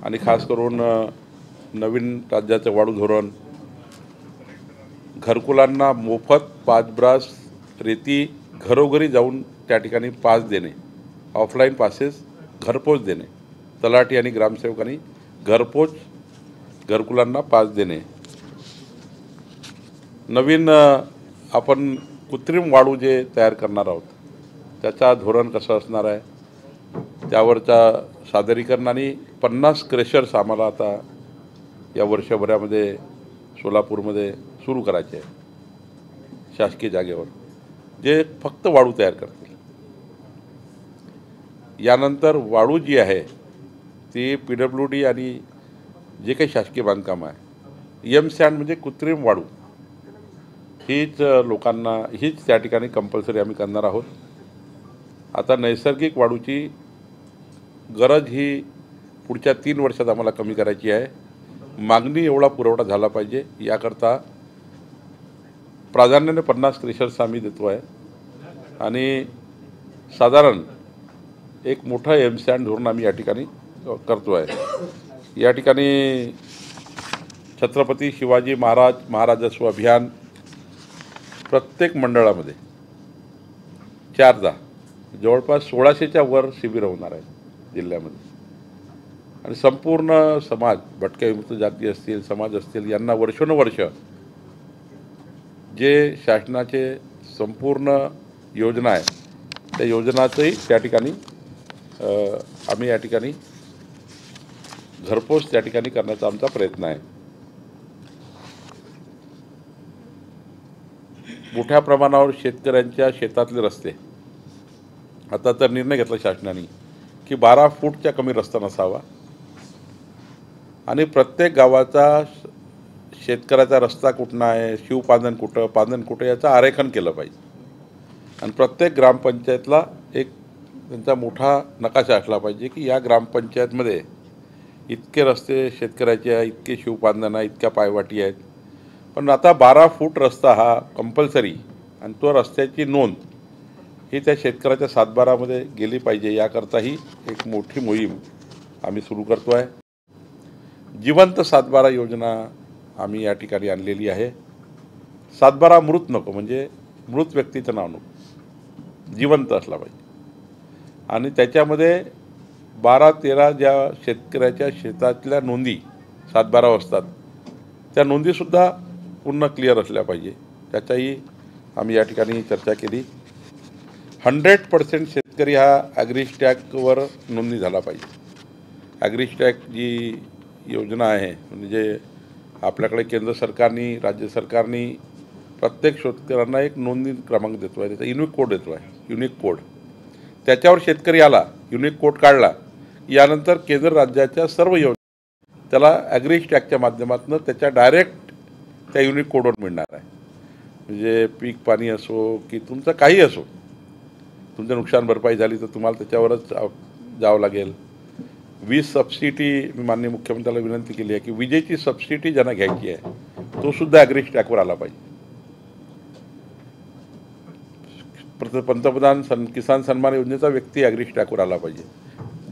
आणि खास करून नवीन राज्याचं वाढू धोरण, घरकुलांना मोफत पाचब्रास रेती घरोघरी जाऊन त्या ठिकाणी पास देणे, ऑफलाईन पासेस घरपोच देणे, तलाठी आणि ग्रामसेवकांनी घरपोच घरकुलांना पास देणे, नवीन आपण कृत्रिम वाळू जे तयार करणार आहोत त्याचा धोरण कसं असणार आहे त्यावरचा सादरीकरण आणि 50 क्रेशर्स आम्हाला आता या वर्षभरामध्ये सोलापूरमध्ये सुरू करायचे आहे शासकीय जागेवर, जे फक्त वाळू तयार करतील. यानंतर वाळू जी आहे ती PWD आणि जे काही शासकीय बांधकाम आहे सँड म्हणजे कृत्रिम वाळू हीच लोकांना हीच त्या ठिकाणी कंपल्सरी आम्ही करणार आहोत. आता नैसर्गिक वाळूची गरज ही पुढच्या 3 वर्षात आम्हाला कमी करायची आहे. मागणी एवढा पुरवठा झाला पाहिजे याकरता प्राधान्याने 50 क्रेशर्स आम्ही देतो आहे आणि साधारण एक मोठं सँड धोरण आम्ही या ठिकाणी करतो आहे. या ठिकाणी छत्रपती शिवाजी महाराजस्व अभियान प्रत्येक मंडळामध्ये 4दा जवळपास 1600च्या वर शिबिर होणार आहे जिल्ह्यामध्ये आणि संपूर्ण समाज, भटक्या विमुक्त जाती असतील, समाज असतील, यांना वर्षोनवर्ष जे शासनाचे संपूर्ण योजना आहे त्या योजनाचंही त्या ठिकाणी आम्ही या ठिकाणी घरपोच त्या ठिकाणी करण्याचा आमचा प्रयत्न आहे. मोठ्या प्रमाणावर शेतकऱ्यांच्या शेतातले रस्ते आता तर निर्णय घेतला शासनाने की 12 फूटच्या कमी रस्ता नसावा आणि प्रत्येक गावाचा शेतकऱ्याचा रस्ता कुठं आहे, शिवपांधन कुठं, पांधन कुठं याचं आरेखन केलं पाहिजे आणि प्रत्येक ग्रामपंचायतला एक त्यांचा मोठा नकाशा असला पाहिजे की या ग्रामपंचायतमध्ये इतके रस्ते शेतकऱ्याचे आहे, इतके शिवपांधन आहे, इतक्या पायवाटी आहेत. पण आता 12 फूट रस्ता हा कंपल्सरी आणि तो रस्त्याची नोंद ही त्या शेतकऱ्याच्या सातबारामध्ये गेली पाहिजे याकरताही एक मोठी मोहीम आम्ही सुरू करतो आहे. जिवंत सातबारा योजना आम्ही या ठिकाणी आणलेली आहे. सातबारा मृत नको, म्हणजे मृत व्यक्तीचं नाव नको, जिवंत असला पाहिजे आणि त्याच्यामध्ये 12-13 ज्या शेतकऱ्याच्या शेतातल्या नोंदी सातबारा असतात त्या नोंदीसुद्धा पूर्ण क्लिअर असल्या पाहिजे, त्याचाही आम्ही या ठिकाणी चर्चा केली. 100% शेतकरी हा ॲग्रीस्टॅगवर नोंदणी झाला पाहिजे. ॲग्रीस्टॅग जी योजना आहे म्हणजे आपल्याकडे केंद्र सरकारने, राज्य सरकारने प्रत्येक शेतकऱ्यांना एक नोंदणी क्रमांक देतो आहे, त्याचा युनिक कोड देतो आहे, युनिक कोड. त्याच्यावर शेतकरी आला, युनिक कोड काढला, यानंतर केंद्र राज्याच्या सर्व योजना त्याला ॲग्रीस्टॅगच्या माध्यमातून त्याच्या डायरेक्ट त्या युनिक कोडवर मिळणार आहे. म्हणजे पीक पाणी असो की तुमचं काही असो, तुमचं नुकसान भरपाई झाली तर तुम्हाला त्याच्यावरच जावं लागेल. वीज सबसिडी मी माननीय मुख्यमंत्र्याला विनंती केली आहे की विजेची सबसिडी ज्यांना घ्यायची आहे तो सुद्धा ॲग्रीस्टॅगवर आला पाहिजे. पंतप्रधान किसान सन्मान योजनेचा व्यक्ती ॲग्रीस्टॅगवर आला पाहिजे.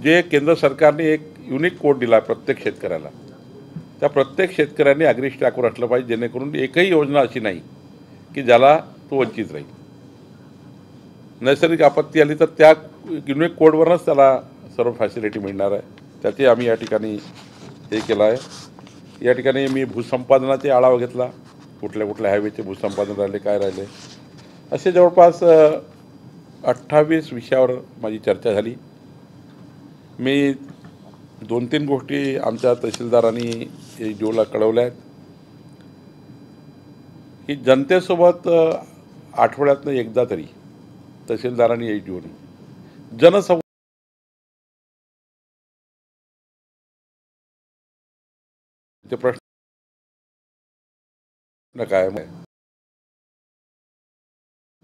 जे केंद्र सरकारने एक युनिक कोड दिला प्रत्येक शेतकऱ्याला, त्या प्रत्येक शेतकऱ्यांनी ॲग्रीस्टॅगवर असलं पाहिजे, जेणेकरून एकही योजना अशी नाही की ज्याला तो वंचित राहील. नैसर्गिक आपत्ती आली तर त्या युनिक कोडवरच त्याला सर्व फॅसिलिटी मिळणार आहे. त्याचे आम्ही या ठिकाणी हे केलं आहे. या ठिकाणी मी भूसंपादनाचे आढावा घेतला, कुठल्या कुठल्या हायवेचे भूसंपादन राहिले, काय राहिले, असे जवळपास 28 विषयावर माझी चर्चा झाली. मी 2-3 गोष्टी आमच्या तहसीलदारांनी जोला कळवल्या आहेत की जनतेसोबत आठवड्यातनं एकदा तरी तहसीलदारांनी जोनी जनसंवाद ते प्रश्न काय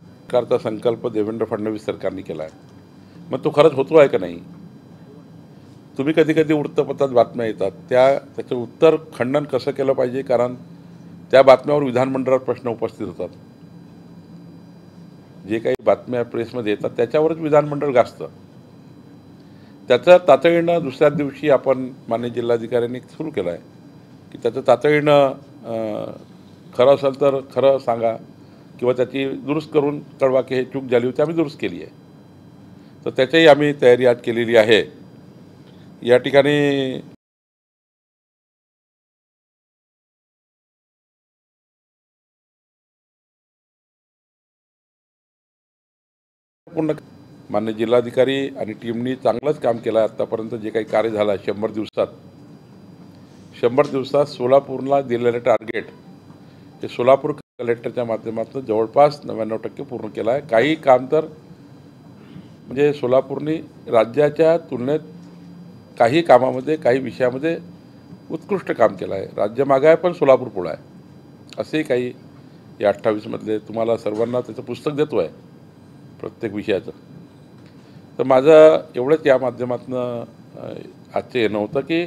सरकारचा संकल्प देवेंद्र फडणवीस सरकारने केला आहे, मग तो खरंच होतो आहे का नाही. तुम्ही कधी कधी वृत्तपत्रात बातम्या येतात त्याचं उत्तर खंडन कसं केलं पाहिजे, कारण त्या बातम्यावर विधानमंडळात प्रश्न उपस्थित होतात. जे काही बातम्या प्रेसमध्ये येतात त्याच्यावरच विधानमंडळ गाजतं. त्याचं तातडीनं दुसऱ्या दिवशी आपण माननीय जिल्हाधिकाऱ्यांनी सुरू केलं आहे की त्याचं तातडीनं खरं असेल तर खरं सांगा किंवा त्याची दुरुस्त करून कळवा की हे चूक झाली होती, आम्ही दुरुस्त केली आहे. तर त्याच्याही आम्ही तयारी आज केलेली आहे. या ठिकाणी पूर्ण माननीय जिल्हाधिकारी आणि टीमनी चांगलंच काम केलं आहे. आत्तापर्यंत जे काही कार्य झालं आहे 100 दिवसात सोलापूरला दिलेलं टार्गेट ते सोलापूर कलेक्टरच्या माध्यमातून जवळपास 99% पूर्ण केलं आहे. काही काम तर म्हणजे सोलापूरनी राज्याच्या तुलनेत काही कामामध्ये काही विषयामध्ये उत्कृष्ट काम केलं आहे. राज्य मागे आहे पण सोलापूर पुढे आहे. असेही काही या 28मधले तुम्हाला सर्वांना त्याचं पुस्तक देतो आहे प्रत्येक विषयाचं. तर माझं एवढंच या माध्यमातून आजचं हे नव्हतं की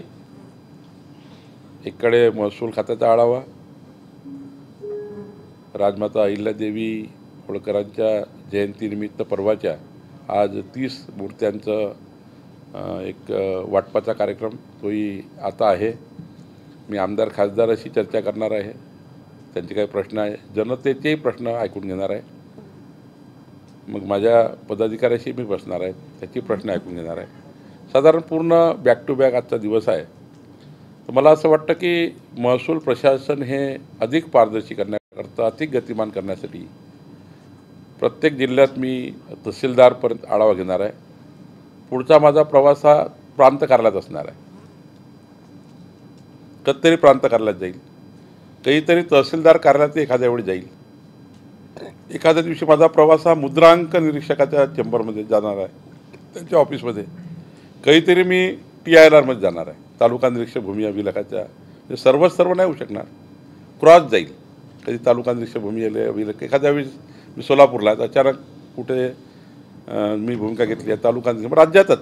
एकडे महसूल खात्याचा आढावा, राजमाता अहिल्यादेवी होळकरांच्या जयंतीनिमित्त परवाच्या आज 30 मूर्त्यांचं एक वाटपाचा कार्यक्रम तोही आता आहे. मी आमदार खासदाराशी चर्चा करणार आहे. त्यांचे काही प्रश्न आहे, जनतेचेही प्रश्न ऐकून घेणार आहे. मग माझ्या पदाधिकाऱ्याशी मी बसणार आहे, त्याची प्रश्न ऐकून घेणार आहे. साधारण पूर्ण बॅक टू बॅक आजचा दिवस आहे. तर मला असं वाटतं की महसूल प्रशासन हे अधिक पारदर्शी करण्याकरता, अधिक गतिमान करण्यासाठी प्रत्येक जिल्ह्यात मी तहसीलदारपर्यंत आढावा घेणार आहे. पुढचा माझा प्रवास हा प्रांत कार्यालयात असणार आहे. कधीतरी प्रांत कार्यालयात जाईल, कधीतरी तहसीलदार कार्यालयात एखाद्या वेळी जाईल. एखाद्या दिवशी माझा प्रवास हा मुद्रांक निरीक्षकाच्या चेंबरमध्ये जाणार आहे, त्यांच्या ऑफिसमध्ये. कधीतरी मी TILRमध्ये जाणार आहे, तालुका निरीक्षक भूमी अभिलेखाच्या. सर्व नाही होऊ शकणार, क्रॉस जाईल. कधी तालुका निरीक्षक भूमी अभिलेख, एखाद्या वेळी मी सोलापूरला अचानक कुठे मी भूमिका घेतली आहे तालुका राज्यातच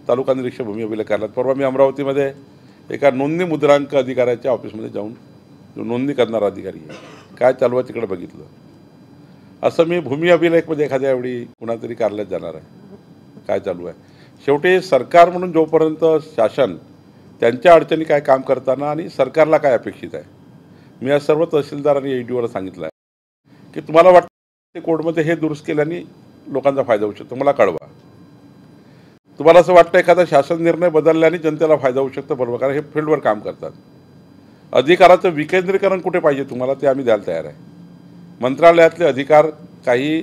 तालुका निरीक्षक भूमी अभिलेखाला. परवा मी अमरावतीमध्ये एका नोंदणी मुद्रांक अधिकाऱ्याच्या ऑफिसमध्ये जाऊन जो नोंदणी करणारा अधिकारी आहे काय चालू आहे तिकडे बघितलं. असं मी भूमी अभिलेखमध्ये एखाद्या वेळी कुणातरी कार्यालयात जाणार आहे, काय चालू आहे. शेवटी सरकार म्हणून जोपर्यंत शासन त्यांच्या अडचणी काय काम करताना आणि सरकारला काय अपेक्षित आहे, मी या सर्व तहसीलदार आणि ADOला सांगितलं आहे की तुम्हाला वाटतं कोर्टमध्ये हे दुरुस्त केल्याने लोकांचा फायदा होऊ शकतो, मला कळवा. तुम्हाला असं वाटतं एखादा शासन निर्णय बदलल्याने जनतेला फायदा होऊ शकतो, बरोबर, कारण हे फील्डवर काम करतात. अधिकाराचं विकेंद्रीकरण कुठे पाहिजे तुम्हाला ते आम्ही द्यायला तयार आहे. मंत्रालयातले अधिकार काही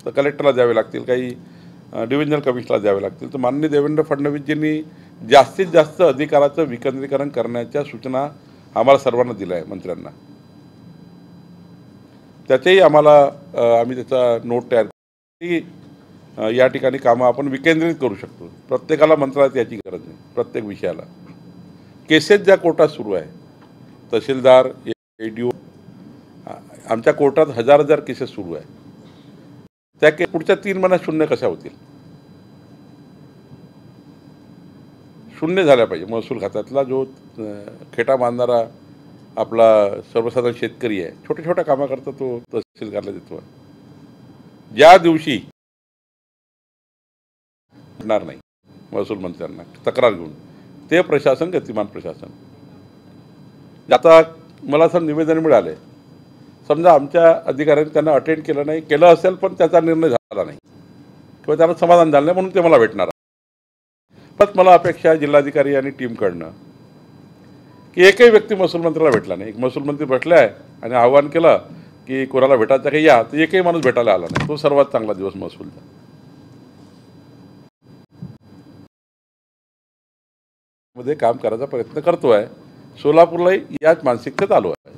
कलेक्टरला द्यावे लागतील, काही डिव्हिजनल कमिशनरला द्यावे लागतील. तर माननीय देवेंद्र फडणवीसजींनी जास्तीत जास्त अधिकाराचं विकेंद्रीकरण करण्याच्या सूचना आम्हाला सर्वांना दिल्या आहे, मंत्र्यांना. त्याचेही आम्ही त्याचा नोट तयार की या ठिकाणी कामं आपण विकेंद्रित करू शकतो. प्रत्येकाला मंत्रालयात याची गरज नाही. प्रत्येक विषयाला केसेस ज्या कोर्टात सुरू आहे, तहसीलदार ADO, आमच्या कोर्टात हजार केसेस सुरू आहे. त्या पुढच्या 3 महिन्यात शून्य कशा होतील? शून्य झाल्या पाहिजे. महसूल खात्यातला जो खेटा बांधणारा आपला सर्वसाधारण शेतकरी आहे, छोट्या कामाकरता तो तहसील कार्यालयात देतो. ज्या दिवशी नाही महसूल मंत्र्यांना तक्रार घेऊन, ते प्रशासन गतिमान प्रशासन. आता मला असं निवेदन मिळाले, समजा आमच्या अधिकाऱ्यांनी त्यांना अटेंड केलं नाही, केलं असेल पण त्याचा निर्णय झाला नाही किंवा त्याला समाधान झालं नाही म्हणून ते मला भेटणार. पण मला अपेक्षा आहे जिल्हाधिकारी आणि टीमकडनं की एकही व्यक्ती महसूल मंत्र्याला भेटला नाही. एक महसूल मंत्री भेटले आहे आणि आवाहन केलं की कोणाला भेटायचं काही या, तर एकही माणूस भेटायला आला नाही. तो सर्वात चांगला दिवस महसूलचा. मध्ये काम करायचा प्रयत्न करतोय. सोलापूरलाही याच मानसिकतेत आलो आहे.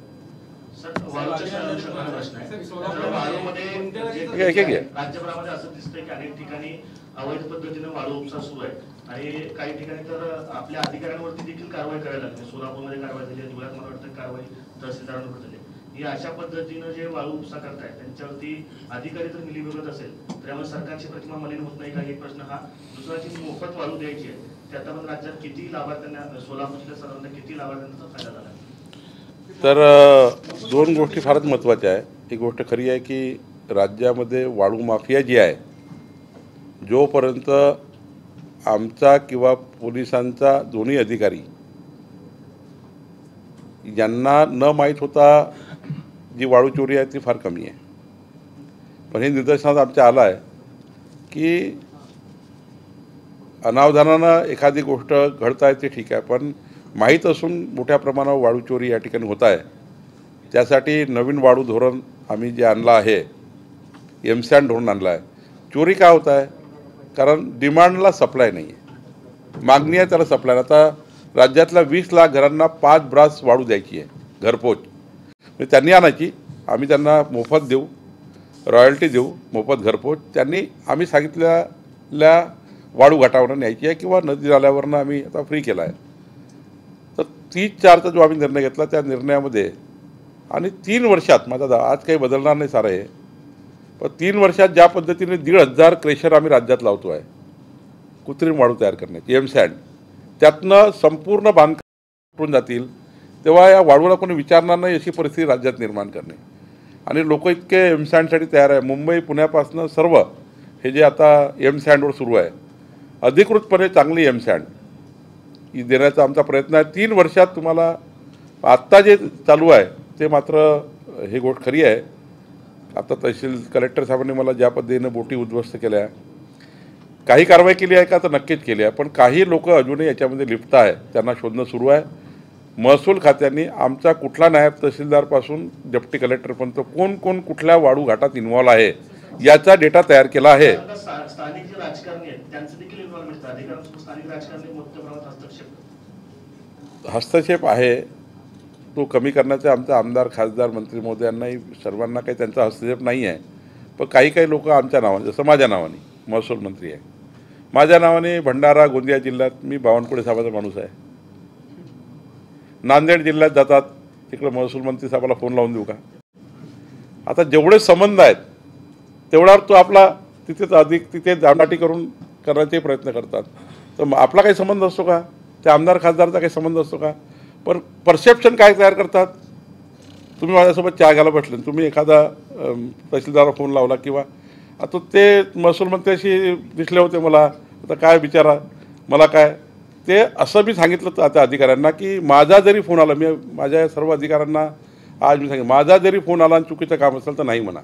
राज्यभरामध्ये असं दिसतंय की अनेक ठिकाणी अवैध पद्धतीने वाळू उपसा सुरू आहे आणि काही ठिकाणी तर आपल्या अधिकाऱ्यांवरती देखील कारवाई करायला लागते. सोलापूरमध्ये कारवाई झाली, धुळ्यात मला वाटतं कारवाई तहसीलदारांवर झाली. ही अशा पद्धतीनं जे वाळू उपसा करतायत त्यांच्यावरती अधिकारी जर मिलीभगत असेल तर यामुळे सरकारची प्रतिमा मलिन होत नाही का, हे प्रश्न हा. दुसरा जी मोफत वाळू द्यायची आहे त्यात पण राज्यात किती लाभार्थ्यांना, सोलापूरच्या साधारण किती लाभार्थ्यांचा फायदा झाला? तर 2 गोष्टी फारच महत्त्वाच्या आहे. एक गोष्ट खरी आहे की राज्यामध्ये वाळू माफिया जी आहे, जोपर्यंत आमचा किंवा पोलिसांचा दोन्ही अधिकारी यांना न माहीत होता जी वाळू चोरी आहे ती फार कमी आहे. पण हे निदर्शनात आमच्या आलं आहे की अनावधानानं एखादी गोष्ट घडत आहे ते ठीक आहे, पण माहीत असून मोठ्या प्रमाणावर वाळू चोरी या ठिकाणी होत आहे. त्यासाठी नवीन वाळू धोरण आम्ही जे आणलं आहे, एमसँड धोरण आणलं आहे. चोरी का होत आहे? कारण डिमांडला सप्लाय नाही आहे, मागणी आहे त्याला सप्लाय. आता राज्यातल्या 20 लाख घरांना 5 ब्रास वाळू द्यायची आहे घरपोच. म्हणजे त्यांनी आणायची, आम्ही त्यांना मोफत देऊ, रॉयल्टी देऊ, मोफत घरपोच. त्यांनी आम्ही सांगितलेल्या वाळू घाटावरून न्यायची आहे किंवा नदी नाल्यावरनं आम्ही आता फ्री केला आहे. तर 30/4चा जो आम्ही निर्णय घेतला त्या निर्णयामध्ये आणि 3 वर्षात माझा आज काही बदलणार नाही सारं हे, पण 3 वर्षात ज्या पद्धतीने 1,500 क्रेशर आम्ही राज्यात लावतो आहे कृत्रिम वाळू तयार करण्याची, एमसँड, त्यातनं संपूर्ण बांधकाम जातील, तेव्हा या वाळूला कोणी विचारणार नाही अशी परिस्थिती राज्यात निर्माण करणे. आणि लोक इतके एमसँडसाठी तयार आहे. मुंबई पुण्यापासून सर्व हे जे आता एमसँडवर सुरू आहे, अधिकृतपणे चांगली एमसँड देण्याचा आमचा प्रयत्न आहे. 3 वर्षात तुम्हाला आत्ता जे चालू आहे ते मात्र ही गोष्ट खरी आहे. आता तहसील कलेक्टर साहेबांनी मला ज्या पद्धतीनं बोटी उद्ध्वस्त केल्या, काही कारवाई केली आहे का तर नक्कीच केली आहे, पण काही लोक अजूनही याच्यामध्ये लिप्त आहे, त्यांना शोधणं सुरू आहे. महसूल खात्याने आमचा कुठला नायब तहसीलदारपासून डेप्टी कलेक्टरपर्यंत कोण कोण कुठल्या वाळू घाटात इन्व्हॉल्व आहे याचा डेटा तयार केला आहे. स्थानिक जे राजकारणी आहेत त्यांचं देखील इन्व्हॉल्वमेंट, अधिकाऱ्यांसोबत स्थानिक राजकारणी मोठ्या प्रमाणात हस्तक्षेप आहे तो कमी करण्याचा आमचा आमदार, खासदार, मंत्री महोदयांनाही सर्वांना काही त्यांचा हस्तक्षेप नाही आहे. पण काही लोक आमच्या नावाने, जसं माझ्या नावाने महसूल मंत्री आहे, माझ्या नावाने भंडारा गोंदिया जिल्ह्यात मी बावनकुळे साहेबाचा माणूस आहे, नांदेड जिल्ह्यात जातात, तिकडे महसूल मंत्री साहेबाला फोन लावून देऊ का? आता जेवढे संबंध आहेत तेवढ्यावर तो आपला तिथे दांडाटी करून करण्याचे प्रयत्न करतात. तर आपला काही संबंध असतो का? त्या आमदार खासदारचा काही संबंध असतो का? पण परसेप्शन काय तयार करतात? तुम्ही माझ्यासोबत चहा घ्यायला बसले, तुम्ही एखादा तहसीलदाराला फोन लावला किंवा आता ते महसूल मंत्र्याशी दिसले होते मला, आता काय बिचारा मला काय ते असं मी सांगितलं आता अधिकाऱ्यांना की माझा जरी फोन आला, मी माझ्या सर्व अधिकाऱ्यांना आज मी सांगितलं, माझा जरी फोन आला आणि चुकीचं काम असेल तर नाही म्हणा.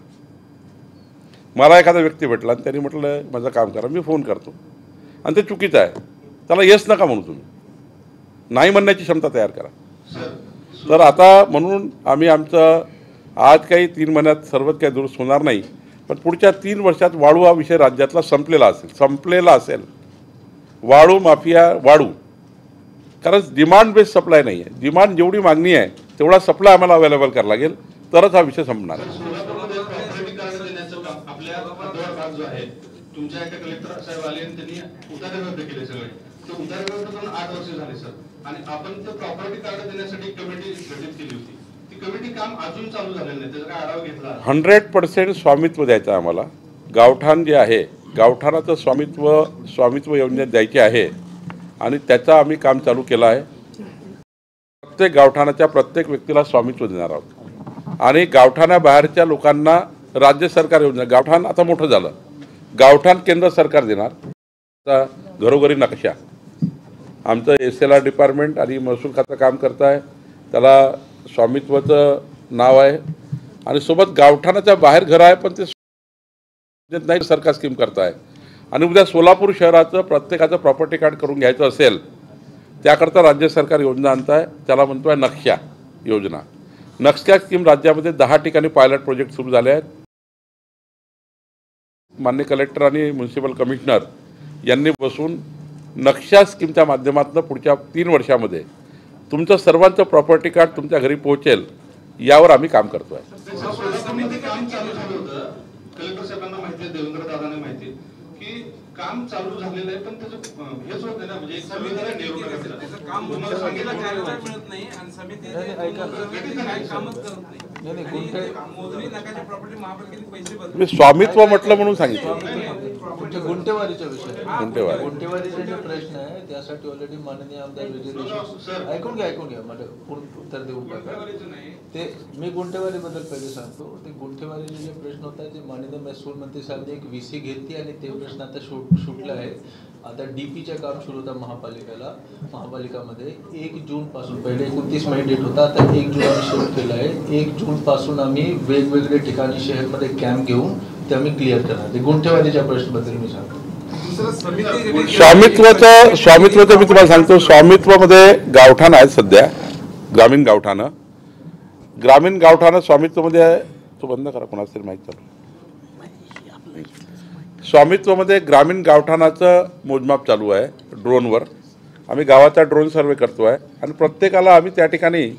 मला एखादा व्यक्ती भेटला आणि त्यांनी म्हटलं माझं काम करा, मी फोन करतो आणि ते चुकीचं आहे, त्याला येस नका म्हणू, तुम्ही नाही म्हणण्याची क्षमता तयार करा. तर आता म्हणून आम्ही आमचं आज काही 3 महिन्यात सर्वच काही दुरुस्त होणार नाही, पण पुढच्या 3 वर्षात वाळू हा विषय राज्यातला संपलेला असेल. वाळू माफिया वाळू, कारण डिमांड बेस्ड सप्लाय नाही आहे. डिमांड जेवढी मागणी आहे तेवढा सप्लाय आम्हाला अवेलेबल करावा लागेल, तरच हा विषय संपणार आहे. तुमच्या एका कलेक्टर साहेब आले आणि त्यांनी उतारे रद्द केले सगळे. ते उतारे रद्द करून 8 वर्ष झाले सर, आणि आपण ते प्रॉपर्टी कार्ड देण्यासाठी कमिटी गठीत केली होती. ती कमिटी काम अजून चालू झालेलं नाही, त्याचा काय आढावा घेतला? 100% स्वामित्व द्यायचं आम्हाला. गावठाण जे आहे, गावठाणाचं स्वामित्व योजनेत द्यायचे आहे आणि त्याचं आम्ही काम चालू केलं आहे. प्रत्येक गावठाणाच्या प्रत्येक व्यक्तीला स्वामित्व देणार आहोत आणि गावठाणाबाहेरच्या लोकांना राज्य सरकार योजना, गावठाण आता मोठं झालं, गावठाण केंद्र सरकार देणार. आता घरोघरी नकाशा आमचं SLR डिपार्टमेंट आणि महसूल खातं काम करत आहे, त्याला स्वामित्वाचं नाव आहे आणि सोबत गावठाणाच्या बाहेर घर आहे पण ते नाही सरकार स्कीम करत आहे. आणि उद्या सोलापूर शहराचं प्रत्येकाचं प्रॉपर्टी कार्ड करून घ्यायचं असेल त्याकरता राज्य सरकार योजना आणत आहे, त्याला म्हणतो आहे नक्षा योजना. नक्षा स्कीम राज्यामध्ये 10 ठिकाणी पायलट प्रोजेक्ट सुरू झाले आहेत. माननीय कलेक्टर आणि म्युन्सिपल कमिशनर यांनी बसून नक्षा स्कीमच्या माध्यमातून पुढच्या 3 वर्षामध्ये तुमचं सर्वांचं प्रॉपर्टी कार्ड तुमच्या घरी पोहोचेल यावर आम्ही काम करतो आहे. कलेक्टर साहेबांना माहिती आहे, देवेंद्र दादांना माहिती आहे की काम चालू झालेलं आहे, पण त्याचं हेच होत नाही ना, म्हणजे एक समितीला निवडून करायचं काम तुम्हाला सांगितलं मिळत नाही आणि समिती कामच करत नाही. मोजणी नकाशा प्रॉपर्टी महापालिकेने पैसे भरले, स्वामित्व म्हटलं म्हणून सांगितलं. गुंठेवारीचा विषय गुंठेवारी. गुंठेवारीचे जे प्रश्न आहे त्यासाठी ऑलरेडी माननीय आमदार विजय देशमुख ऐकून घ्या मला पूर्ण उत्तर देऊ टाका ते मी गुंठेवारीबद्दल पहिले सांगतो ते गुंठेवारीचे जे प्रश्न होतात ते माननीय महसूल मंत्री साहेबांनी एक VC घेतली आणि ते प्रश्न आता सुटला आहे आता DPचं काम सुरू होतं महापालिकामध्ये 1 जून पासून पहिले 29 मे डेट होता आता 1 जून आम्ही सुरू केलं आहे 1 जून पासून आम्ही वेगवेगळे ठिकाणी शहरमध्ये कॅम्प घेऊन ते आम्ही क्लिअर करणार ते गुंठेवारीच्या प्रश्नाबद्दल मी सांगतो स्वामित्वाचं मी तुम्हाला सांगतो स्वामित्वामध्ये गावठाण आहेत सध्या ग्रामीण गावठाणं स्वामित्वामध्ये आहे तो बंद करा कोणाचं तरी माहीत चालू स्वामित्वामध्ये ग्रामीण गावठाणाचं मोजमाप चालू आहे ड्रोनवर आम्ही गावाचा ड्रोन सर्वे करतो आहे आणि प्रत्येकाला आम्ही त्या ठिकाणी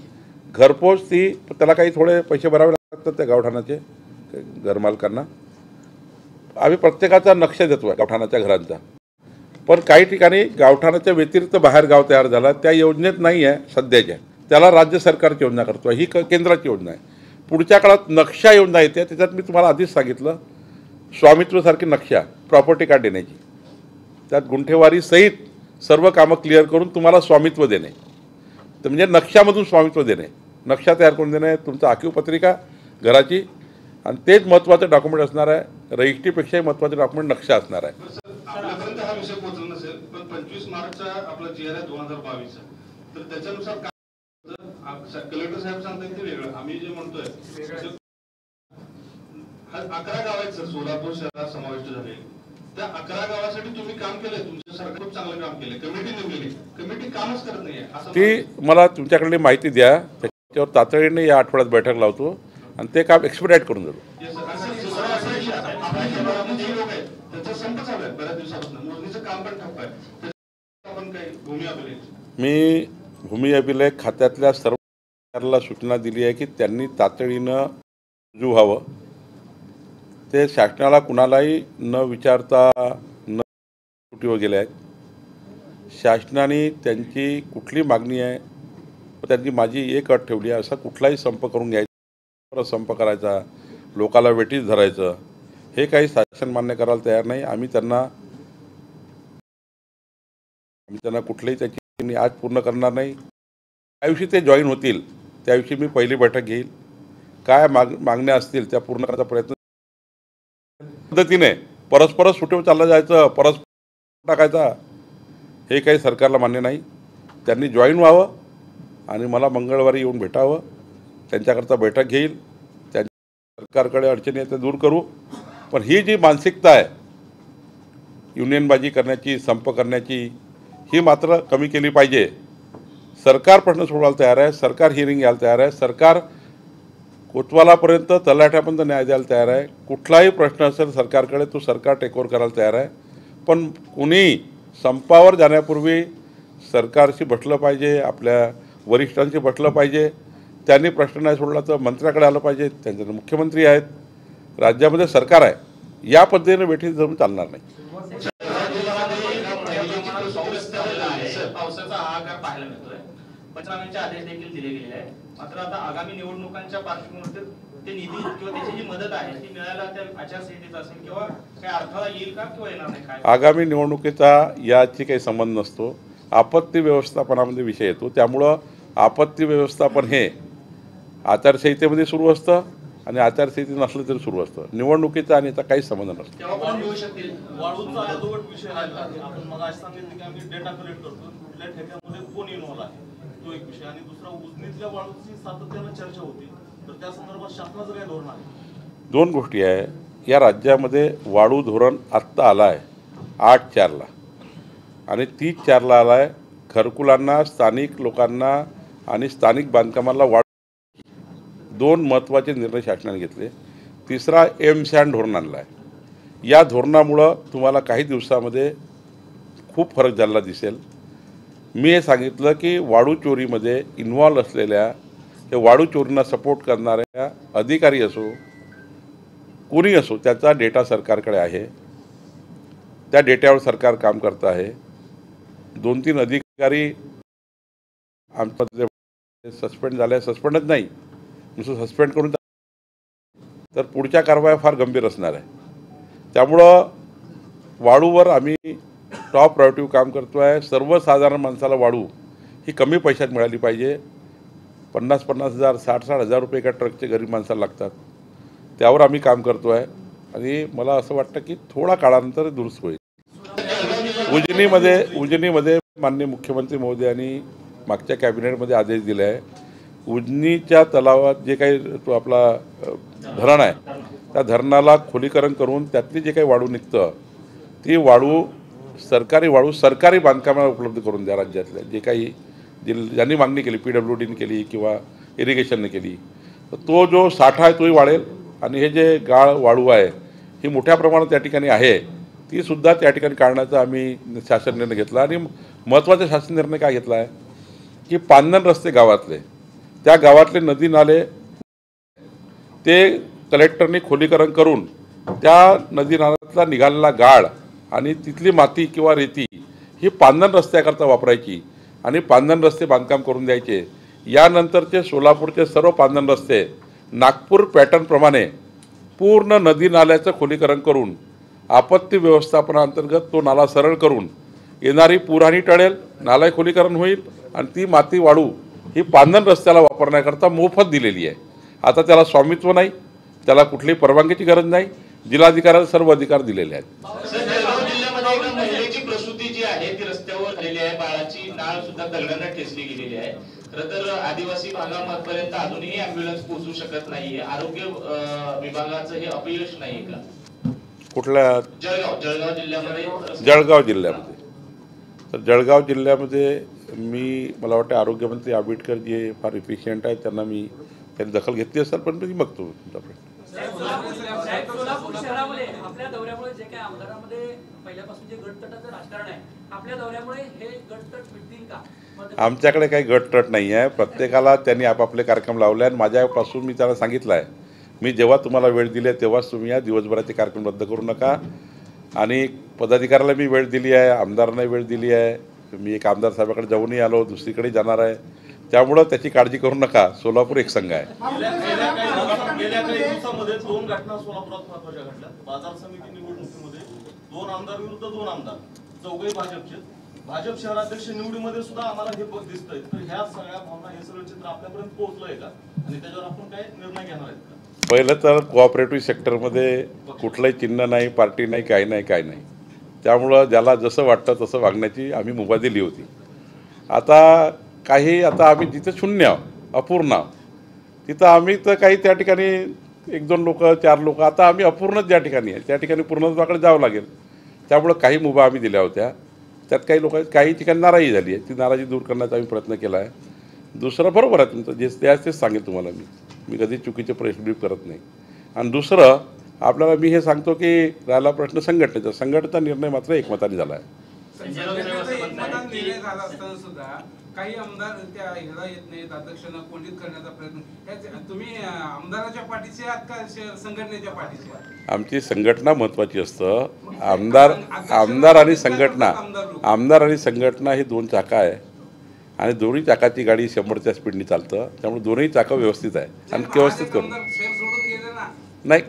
घरपोच ती त्याला काही थोडे पैसे भरावे लागतात त्या गावठाणाचे घरमालकांना आम्ही प्रत्येकाचा नक्षा देतो आहे गावठाणाच्या घरांचा पण काही ठिकाणी गावठाणाच्या व्यतिरिक्त बाहेर गाव तयार झाला त्या योजनेत नाही आहे सध्याच्या त्याला राज्य सरकारची योजना करतो ही केंद्राची योजना आहे पुढच्या काळात नक्षा योजना येते त्याच्यात मी तुम्हाला आधीच सांगितलं स्वामित्वासारखी नक्षा प्रॉपर्टी कार्ड देण्याची त्यात गुंठेवारी सहित सर्व कामं क्लिअर करून तुम्हाला स्वामित्व देणे तर म्हणजे नक्षामधून स्वामित्व देणे नक्षा तयार करून देणे तुमचं आखीव पत्रिका घराची आणि तेच महत्त्वाचं डॉक्युमेंट असणार आहे रजिस्ट्रीपेक्षाही महत्त्वाचं डॉक्युमेंट नक्षा असणार आहे आपल्यापर्यंत हा विषय पोहोचला नसेल पण 25 मार्चचा आपला GR आहे 2022 तर त्याच्यानुसार कलेक्टर साहेब सांगतात ते वेगळं आम्ही जे म्हणतोय 11 गाव आहेत सर सोलापूर शहरात समाविष्ट झाले त्या 11 गावासाठी तुम्ही काम केलंय तुमचं सरकार खूप चांगलं काम केलंय कमिटी नेमलेली कमिटी कामच करत नाहीये असं ती मला तुमच्याकडली माहिती द्या त्याच्यावर तातडीने या आठवड्यात बैठक लावतो आणि ते काम एक्सपिडाइट करून देतो त्याचा संप चालू आहे बऱ्याच दिवसापासून मोजणीचं काम पण ठप्प आहे आपण काही भूमी अभिलेख मी भूमी अभिलेख खात्यातल्या सर्व अधिकाऱ्याला सूचना दिली आहे की त्यांनी तातडीनं रुजू व्हावं ते शासनाला कुणालाही न विचारता न सुटीवर गेले आहेत शासनाने त्यांची कुठली मागणी आहे त्यांची माझी एक अट ठेवली आहे असा कुठलाही संप करून घ्यायचा संप करायचा लोकाला वेठीस धरायचं हे काही शासन मान्य करायला तयार नाही आम्ही त्यांना कुठलीही त्याची आज पूर्ण करणार नाही त्या दिवशी ते जॉईन होतील त्याविषयी मी पहिली बैठक घेईल काय मागण्या असतील त्या पूर्ण करण्याचा प्रयत्न पद्धतीने परस्पर सुटीवर चाललं जायचं परस्पर टाकायचा हे काही सरकारला मान्य नाही त्यांनी जॉईन व्हावं आणि मला मंगळवारी येऊन भेटावं त्यांच्याकरता बैठक घेईल त्यांच्या सरकारकडे अडचणी आहेत ते दूर करू पण ही जी मानसिकता आहे युनियनबाजी करण्याची संप करण्याची ही मात्र कमी केली पाहिजे सरकार प्रश्न सोडवायला तयार आहे सरकार हिअरिंग घ्यायला तयार आहे सरकार कोतवालापर्यंत तलाठ्यापर्यंत न्याय द्यायला तयार आहे कुठलाही प्रश्न असेल सरकारकडे तो सरकार टेकओव्हर करायला तयार आहे पण कुणी संपावर जाण्यापूर्वी सरकारशी बसलं पाहिजे आपल्या वरिष्ठांशी बसलं पाहिजे त्यांनी प्रश्न नाही सोडला तर मंत्र्याकडे आलं पाहिजे त्यांचे मुख्यमंत्री आहेत राज्यामध्ये सरकार आहे या पद्धतीने वेठी धरून चालणार नाही पावसाचा हाहाकार पाहायला मिळतोय पंचनाम्याचे आदेश देखील दिले गेले आहेत मात्र आता आगामी निवडणुकांच्या पार्श्वभूमीवर ते निधी किंवा त्याची जी मदत आहे ती मिळायला त्या आचारसंहितेत असेल किंवा काही अडथळा येईल का किंवा येणार नाही काय आगामी निवडणुकीचा याची काही संबंध नसतो आपत्ती व्यवस्थापनामध्ये विषय येतो त्यामुळं आपत्ती व्यवस्थापन हे आचारसंहितेमध्ये सुरू असतं आणि आचारसंहिते नसलं तरी सुरू असतं निवडणुकीचा आणि याचा काही संबंध नसतो तेव्हा मिळू शकतील वाळूचा अर्धवट विषय आहे आपण मग आज सांगितलं की आम्ही डेटा कलेक्ट करतो कुठल्या ठेक्यामध्ये कोण इन्व्हॉल्व आहे तो एक विषय आणि दुसरा उजनीतल्या वाळूची सातत्यानं चर्चा होती तर त्या संदर्भात शासनाचं काय धोरण आहे दोन गोष्टी आहे या राज्यामध्ये वाळू धोरण आत्ता आला आहे 8/4 आणि 30/4 आला आहे घरकुलांना स्थानिक लोकांना आणि स्थानिक बांधकामाला वाढ दोन महत्त्वाचे निर्णय शासनाने घेतले तिसरा एम-सॅन्ड धोरण आणला आहे या धोरणामुळं तुम्हाला काही दिवसामध्ये खूप फरक झालेला दिसेल मी हे सांगितलं की वाळू चोरीमध्ये इन्व्हॉल्व असलेल्या हे वाळू चोरींना सपोर्ट करणाऱ्या अधिकारी असो कोणी असो त्याचा डेटा सरकारकडे आहे त्या डेटावर सरकार काम करतं आहे 2-3 अधिकारी आमच्या सस्पेंड झाले सस्पेंडच नाही नुसतं सस्पेंड करून तर पुढच्या कारवाया फार गंभीर असणार आहे त्यामुळं वाळूवर आम्ही टॉप प्रायोरिटी काम करतो आहे. सर्वसाधारण माणसाला वाळू ही कमी पैशात मिळाली पाहिजे. 50,000 60,000 रुपये एका ट्रकचे गरीब माणसाला लागतात. त्यावर आम्ही काम करतो आहे आणि मला असं वाटतं की थोडा काळानंतर दुरुस्त होईल. उजनीमध्ये माननीय मुख्यमंत्री महोदयांनी मागच्या कॅबिनेटमध्ये आदेश दिले आहे. उजनीच्या तलावात जे काही तो आपला धरण आहे त्या धरणाला खोलीकरण करून त्यातली जे काही वाळू निघतं ती वाळू सरकारी बांधकामाला उपलब्ध करून द्या. राज्यातल्या जे काही ज्यांनी मागणी केली PWDने केली किंवा इरिगेशनने केली तर तो जो साठा आहे तोही वाढेल आणि हे जे वाळू आहे ही मोठ्या प्रमाणात त्या ठिकाणी आहे ती सुद्धा त्या ठिकाणी काढण्याचा आम्ही शासन निर्णय घेतला. आणि महत्त्वाचा शासन निर्णय काय घेतला आहे की पांदण रस्ते गावातले त्या गावातले नदी नाले ते कलेक्टरने खोलीकरण करून त्या नदी नाल्यातला निघालेला गाळ आणि तिथली माती किंवा रेती ही पांदण रस्त्याकरता वापरायची आणि पांदण रस्ते बांधकाम करून द्यायचे. यानंतरचे सोलापूरचे सर्व पांदण रस्ते नागपूर पॅटर्नप्रमाणे पूर्ण नदी नाल्याचं खोलीकरण करून आपत्ती व्यवस्थापनाअंतर्गत तो नाला सरळ करून येणारी पूरहानी टळेल, नाला खोलीकरण होईल आणि ती माती वाळू ही पांदण रस्त्याला वापरण्याकरता मोफत दिलेली आहे. आता त्याला स्वामित्व नाही, त्याला कुठलीही परवानगीची गरज नाही. जिल्हाधिकाऱ्याला सर्व अधिकार दिलेले आहेत. जळगाव जिल्ह्यामध्ये एका महिलेची प्रसूती जी आहे ती रस्त्यावर झालेली आहे. बाळाची नाळ सुद्धा दगडांना ठेचली गेलेली आहे. खरं तर आदिवासी भागापर्यंत अजूनही अँब्युलन्स पोहोचू शकत नाहीये. आरोग्य विभागाचं हे अपयश नाहीये का? कुठल्या? जळगाव जिल्ह्यामध्ये. तर जळगाव जिल्ह्यामध्ये मला वाटतं आरोग्यमंत्री आंबेडकर जे फार इफिशियंट आहेत त्यांनी दखल घेतली असेल. पण मी बघतो तुमचा प्रश्न. सोलापूर शहरामध्ये आपल्या दौऱ्यामुळे जे काही आमदारांमध्ये पहिल्यापासून जे गटतटाचं राजकारण आहे आपल्या दौऱ्यामुळे हे गटतट मिटतील का? आमच्याकडे काही गटतट नाही आहे. प्रत्येकाला त्यांनी आपापले कार्यक्रम लावले आणि माझ्यापासून मी त्यांना सांगितलं आहे मी जेव्हा तुम्हाला वेळ दिली आहे तेव्हाच तुम्ही या. दिवसभराचे कार्यक्रम रद्द करू नका. आणि पदाधिकाऱ्याला मी वेळ दिली आहे, आमदारांना वेळ दिली आहे. मी एक आमदार साहेबाकडे जाऊनही आलो, दुसरीकडे जाणार आहे. त्यामुळं त्याची काळजी करू नका. सोलापूर एक संघ आहे. गेल्या काही दिवसामध्ये 2 घटना सोलापुरात महत्त्वाच्या घडल्या. बाजार समिती निवडणुकीमध्ये 2 आमदार विरुद्ध 2 आमदार, चौघही भाजपचे. भाजप शहराध्यक्ष निवडीमध्ये सुद्धा आम्हाला हे दिसतंय. तर ह्या सगळ्या भावना हे सगळं चित्र आपल्यापर्यंत पोहोचलंय का आणि त्याच्यावर आपण काय निर्णय घेणार आहेत का? पहिलं तर कोऑपरेटिव्ह सेक्टरमध्ये कुठलंही चिन्ह नाही, पार्टी नाही, काय नाही. त्यामुळं ज्याला जसं वाटतं तसं वागण्याची आम्ही मुभा दिली होती. आता आम्ही जिथे शून्य अपूर्ण तिथं आम्ही तर काही त्या ठिकाणी 1-2 लोक 4 लोक आता आम्ही अपूर्णच ज्या ठिकाणी आहे त्या ठिकाणी पूर्णत्वाकडे जावं लागेल. त्यामुळं काही मुभा आम्ही दिल्या होत्या. त्यात काही ठिकाणी नाराजी झाली आहे. ती नाराजी दूर करण्याचा आम्ही प्रयत्न केला आहे. दुसरं बरोबर आहे तुमचं तेच सांगेल तुम्हाला मी कधी चुकीचे प्रेस करत नाही. आणि दुसरं आपल्याला मी हे सांगतो की राहिला प्रश्न संघटनेचा निर्णय मात्र एकमताने झाला आहे. काही आमदार त्या ह्याला येत नाहीत, अध्यक्षांना कोंडीत करण्याचा प्रयत्न. तुम्ही आमदाराच्या पाठीशी आहात का संघटनेच्या पाठीशी आहात? आमची संघटना महत्त्वाची असतं. आमदार आणि संघटना ही 2 चाकं आहे आणि दोन्ही चाकाची गाडी 100च्या स्पीडने चालतं. त्यामुळे दोन्ही चाकं व्यवस्थित आहे आणि व्यवस्थित करू नाही.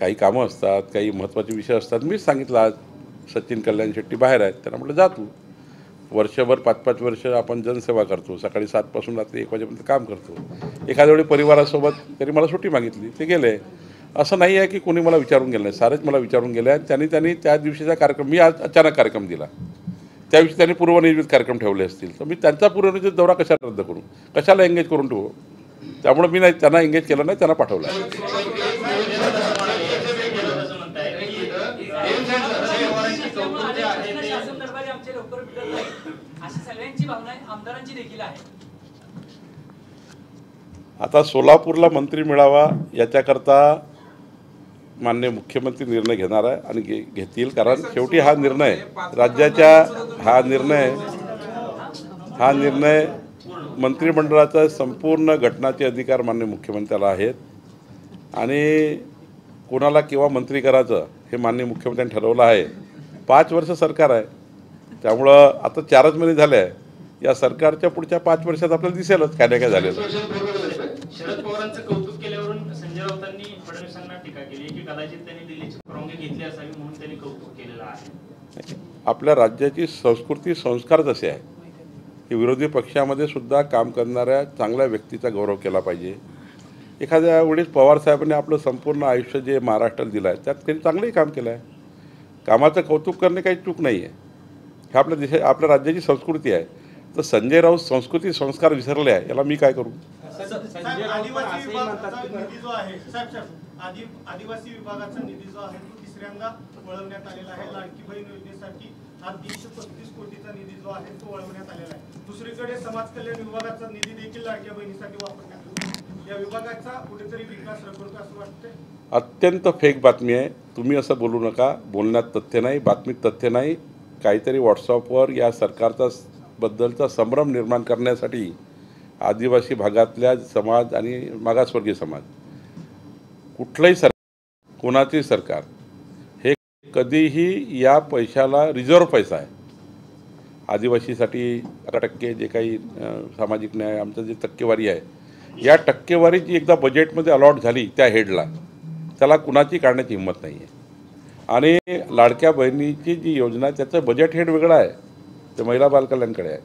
काही कामं असतात, काही महत्त्वाचे विषय असतात. मीच सांगितलं आज सचिन कल्याण शेट्टी बाहेर आहेत, त्यांना म्हटलं जा तू. वर्षभर 5-5 वर्ष आपण जनसेवा करतो. सकाळी 7 पासून रात्री 1 वाजेपर्यंत काम करतो. एखाद्या वेळी परिवारासोबत तरी मला सुट्टी मागितली, ते गेले. असं नाही आहे की कोणी मला विचारून गेलं नाही. सारेच मला विचारून गेले आहेत. त्यांनी त्या दिवशीचा कार्यक्रम मी आज अचानक कार्यक्रम दिला. त्याविषयी त्यांनी पूर्वनियोजित कार्यक्रम ठेवले असतील तर मी त्यांचा पूर्वनियोजित दौरा कशाला रद्द करू, कशाला एंगेज करून ठेवू. त्यामुळे मी नाही त्यांना एंगेज केलं नाही, त्यांना पाठवलं. आता सोलापूरला मंत्री मिळावा याच्याकरता माननीय मुख्यमंत्री निर्णय घेणार आहे आणि घेतील. कारण शेवटी हा निर्णय राज्याच्या हा निर्णय मंत्रिमंडळाचा संपूर्ण घटनाचे अधिकार माननीय मुख्यमंत्र्याला आहेत आणि कोणाला केव्हा मंत्री करायचं हे माननीय मुख्यमंत्र्यांनी ठरवलं आहे. 5 वर्ष सरकार आहे. त्यामुळं आता 4च महिने झाले आहे. या सरकारच्या पुढच्या 5 वर्षात आपल्याला दिसेलच काय नाही काय झालेलं. शरद पवारांचं कौतुक केल्यावरून संजय राऊतांनी फडणवीसांना टीका टीका केली की कदाचित त्यांनी दिल्लीची परवानगी घेतली असावी म्हणून त्यांनी कौतुक केलेलं आहे. आपल्या राज्याची संस्कृती संस्कार असे आहे की विरोधी पक्षामध्ये सुद्धा काम करणाऱ्या चांगल्या व्यक्तीचा गौरव केला पाहिजे. एखाद्या वेळेस पवारसाहेबांनी आपलं संपूर्ण आयुष्य जे महाराष्ट्राला दिलं आहे त्यात त्यांनी चांगलंही काम केलं आहे. कामाचं कौतुक करणे काही चूक नाही आहे. हे आपल्या राज्याची संस्कृती आहे. तर संजय राऊत संस्कृती संस्कार विसरले आहे, याला मी काय करू? आदिवासी विभागाचा निधी जो आहे आदिवासी विभागाचा निधी जो आहे तो तिसऱ्यांदा वळवण्यात आलेला आहे. लाडकी बहीण योजनेसाठी हा 335 कोटीचा निधी जो आहे तो वळवण्यात आलेला आहे. दुसरीकडे समाज कल्याण विभागाचा निधी देखील लाडक्या बहिणीसाठी वापरण्यात येतो. या विभागाचा कुठेतरी विकास रखडतो असं वाटतंय. अत्यंत फेक बातमी आहे. तुम्ही असं बोलू नका. बोलण्यात तथ्य नाही, बातमीत तथ्य नाही. काहीतरी व्हॉट्सअपवर या सरकारचा बद्दलचा संभ्रम निर्माण करण्यासाठी आदिवासी भागातल्या समाज आणि मागासवर्गीय समाज कुठलंही सरकार, कोणाचंही सरकार हे कधीही या पैशाला रिझर्व्ह पैसा आहे. आदिवासीसाठी 11% जे काही सामाजिक न्याय आमचं जे टक्केवारी आहे, या टक्केवारी जी एकदा बजेटमध्ये अलॉट झाली त्या हेडला, त्याला कुणाची काढण्याची हिंमत नाही आहे. आणि लाडक्या बहिणीची जी योजना आहे त्याचं बजेट हेड वेगळं आहे, ते महिला बालकल्याणकडे आहे.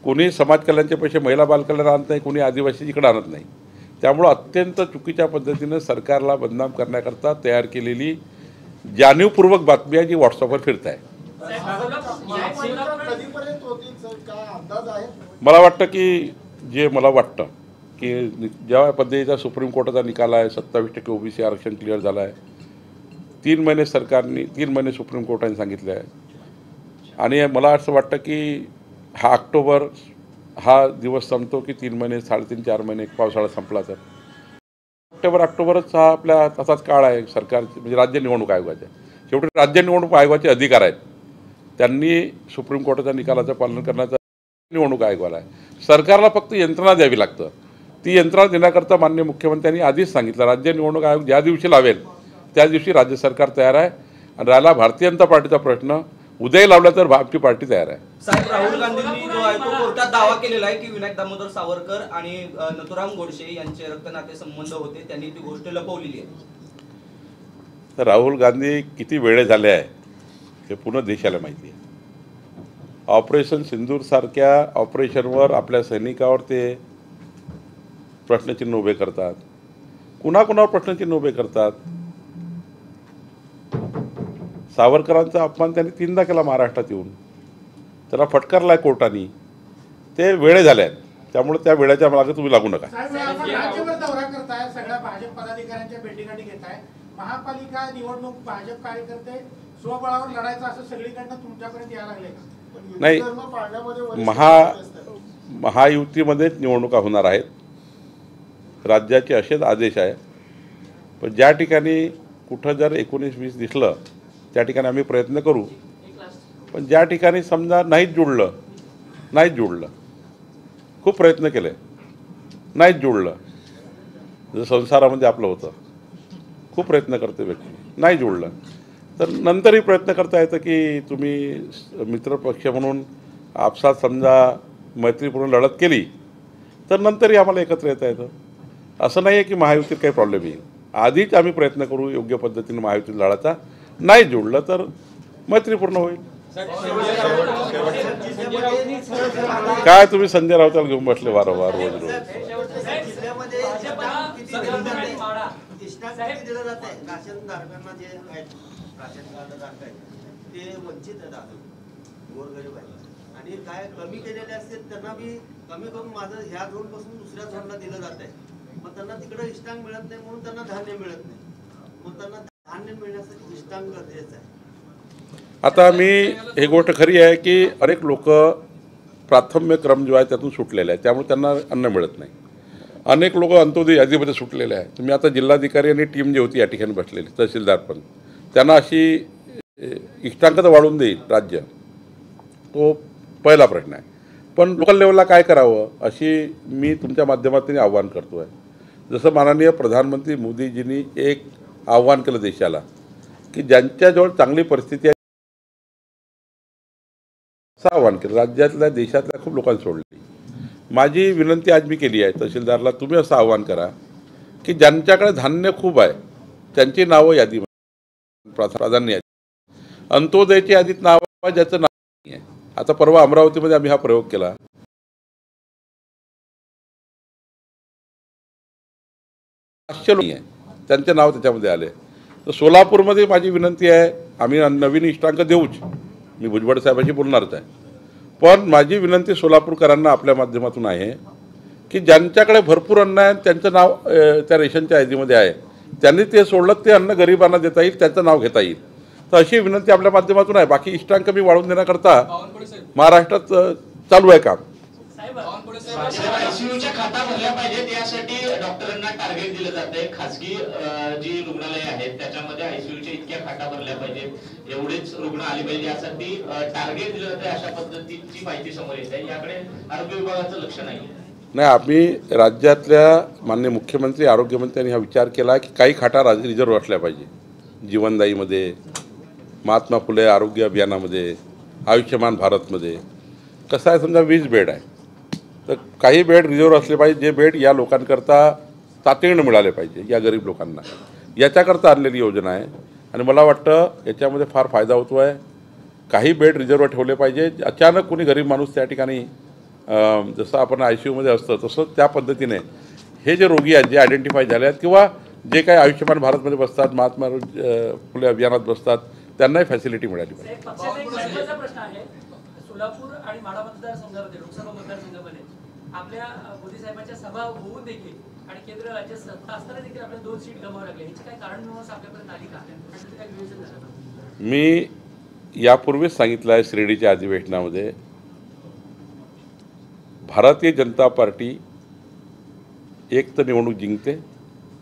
कोणी समाज कल्याणचे पैसे महिला बालकल्याण आणत नाही, कोणी आदिवासीकडे आणत नाही. त्यामुळं अत्यंत चुकीच्या पद्धतीनं सरकारला बदनाम करण्याकरता तयार केलेली जाणीवपूर्वक बातमी आहे जी व्हॉट्सअपवर फिरत आहे. मला वाटतं की ज्या पद्धतीचा सुप्रीम कोर्टाचा निकाल आहे, 27% ओबीसी आरक्षण क्लिअर झालं आहे. 3 महिने सुप्रीम कोर्टाने सांगितले आहे. आणि मला असं वाटतं की हा ऑक्टोबर हा दिवस संपतो की 3 महिने 3.5-4 महिने पावसाळा संपला तर ऑक्टोबरच हा आपल्या तसाच काळ आहे सरकार म्हणजे राज्य निवडणूक आयोगाचे. शेवटी राज्य निवडणूक आयोगाचे अधिकार आहेत. त्यांनी सुप्रीम कोर्टाच्या निकालाचं पालन करण्याचा निवडणूक आयोगाला आहे. सरकारला फक्त यंत्रणा द्यावी लागतं. ती यंत्रणा देण्याकरता माननीय मुख्यमंत्र्यांनी आधीच सांगितलं राज्य निवडणूक आयोग ज्या दिवशी लावेल त्या दिवशी राज्य सरकार तयार आहे. आणि राहिला भारतीय जनता पार्टीचा प्रश्न, उदय लावला तर आमची पार्टी तयार आहे. साहेब, राहुल गांधींनी जो आहे तो कोर्टात दावा केलेला आहे की विनायक दामोदर सावरकर आणि नथुराम गोडसे यांचे रक्तनाते संबंध होते, त्यांनी ती गोष्ट लपवलेली आहे. तर राहुल गांधी किती वेळे झाले आहे हे पूर्ण देशाला माहिती आहे. ऑपरेशन सिंदूर सारख्या ऑपरेशनवर आपल्या सैनिकावर ते प्रश्नचिन्ह उभे करतात. कुणाकुणावर प्रश्नचिन्ह उभे करतात. सावरकरांचा अपमान त्यांनी 3दा केला महाराष्ट्रात येऊन, त्याला फटकारला आहे कोर्टाने. ते वेळे झाले आहेत, त्यामुळे त्या वेळेच्या मागे तुम्ही लागू नका. राज्यभर दौरा करताय, सगळ्या भाजप पदाधिकाऱ्यांच्या भेटीगाठी घेताय. महापालिका निवडणूक भाजप कार्यकर्ते स्वबळावर लढायचं असं सगळीकडनं तुमच्यापर्यंत यायला लागले का? नाही, महायुतीमध्येच निवडणुका होणार आहेत. राज्याचे असेच आदेश आहे. पण ज्या ठिकाणी कुठं जर 19-20 दिसलं त्या ठिकाणी आम्ही प्रयत्न करू. पण ज्या ठिकाणी समजा नाहीच जुळलं, खूप प्रयत्न केले, नाहीच जुळलं, जर संसारामध्ये आपलं होतं, खूप प्रयत्न करते व्यक्ती, नाही जुळलं, तर नंतरही प्रयत्न करता येतं की तुम्ही मित्रपक्ष म्हणून आपसात समजा मैत्रीपूर्ण लढत केली तर नंतरही आम्हाला एकत्र येता येतं. असं नाही आहे की महायुतीत काही प्रॉब्लेम येईल. आधीच आम्ही प्रयत्न करू योग्य पद्धतीने महायुतीत लढायचा. नाही जुळलं तर मैत्रीपूर्ण होईल. काय तुम्ही संजय राऊताला घेऊन बसले वारंवार रोज रोज. आणि काय कमी केलेले असतील त्यांना बी कमी करून माझं ह्या झोन पासून दुसऱ्या झोनला दिलं जात आहे. मग त्यांना तिकडे इष्टांग मिळत नाही म्हणून त्यांना धान्य मिळत नाही. मग त्यांना धान्य मिळण्यासाठी इष्टांग गरजेचं आहे. आता ही गोष्ट खरी आहे की अनेक लोक प्राथम्य क्रम जो आहे त्यातून सुटलेले आहे, त्यामुळे त्यांना अन्न मिळत नाही. अनेक लोक अंत्योदय यादीमध्ये सुटलेले आहे. तुम्ही आता जिल्हाधिकारी आणि टीम जी होती या ठिकाणी बसलेली, तहसीलदार पण, त्यांना अशी इष्टांक तर वाढवून देईल राज्य, तो पहिला प्रश्न आहे. पण लोकल लेवलला काय करावं अशी मी तुमच्या माध्यमातून आव्हान करतो आहे. जसं माननीय प्रधानमंत्री मोदीजींनी एक आव्हान केलं देशाला की ज्यांच्याजवळ चांगली परिस्थिती आहे असं आव्हान केलं. राज्यातल्या देशातल्या खूप लोकांनी सोडली. माझी विनंती आज मी केली आहे तहसीलदारला, तुम्ही असं आव्हान करा की ज्यांच्याकडे धान्य खूप आहे त्यांची नावं यादीमध्ये प्राधान्य यादी. अंत्योदयची यादीत नाव आहे ज्याचं नाव नाही आहे. आता परवा अमरावतीमध्ये आम्ही हा प्रयोग केला. त्यांचे नाव त्याच्यामध्ये आले. तर सोलापूरमध्ये माझी विनंती आहे, आम्ही नवीन इष्टांक देऊच, मी भुजबळ साहेबांशी बोलणारच आहे, पण माझी विनंती सोलापूरकरांना आपल्या माध्यमातून आहे की ज्यांच्याकडे भरपूर अन्न आहे त्यांचं नाव त्या रेशनच्या यादीमध्ये आहे, त्यांनी ते सोडलं, ते अन्न गरिबांना देता येईल, त्याचं नाव घेता येईल. तर अशी विनंती आपल्या माध्यमातून आहे. बाकी इष्टांक मी वाढवून देण्याकरता महाराष्ट्रात चालू आहे काम. आयसीयूच्या खाता भरल्या पाहिजेत यासाठी डॉक्टरांना टार्गेट दिलं जातंय. खासगी जी रुग्णालय आहेत त्याच्यामध्ये आयसीयूच्या इतक्या खाटा भरल्या पाहिजेत, एवढेच रुग्ण आले पाहिजे यासाठी टार्गेट दिलं जातंय. अशा पद्धतीची माहिती समोर येत आहे. याकडे आरोग्य विभागाचं लक्ष नाही. आम्ही राज्यातल्या माननीय मुख्यमंत्री आरोग्यमंत्र्यांनी हा विचार केला की काही खाटा रिझर्व्ह असल्या पाहिजे. जीवनदायीमध्ये, महात्मा फुले आरोग्य अभियानामध्ये, आयुष्यमान भारतमध्ये. कसं आहे, समजा 20 बेड आहे तर काही बेड रिझर्व्ह असले पाहिजे, जे बेड या लोकांकरता तातडीनं मिळाले पाहिजे, या गरीब लोकांना. याच्याकरता आणलेली योजना आहे आणि मला वाटतं याच्यामध्ये फार फायदा होतो आहे. काही बेड रिझर्व्ह ठेवले पाहिजे. अचानक कोणी गरीब माणूस त्या ठिकाणी जसं आपण ICUमध्ये असतं तसं त्या पद्धतीने हे जे रोगी आहेत, जे आयडेंटिफाय झाले आहेत किंवा जे काही आयुष्यमान भारतमध्ये बसतात, महात्मा फुले अभियानात बसतात, त्यांनाही फॅसिलिटी मिळाली पाहिजे. प्रश्न आहे, सोलापूर आणि माढा मतदारसंघामध्ये, लोकसभा मतदारसंघामध्ये आपल्या मोदी साहेबांच्या सभा होऊन देखील आणि केंद्र राज्य सत्ता असताना देखील आपल्याला 2 सीट गमावं लागले. याची काय कारण आपल्यापर्यंत आली का? काय नियोजन झालं? मी यापूर्वीच सांगितलं आहे शिर्डीच्या अधिवेशनामध्ये, भारतीय जनता पार्टी एक तर निवडणूक जिंकते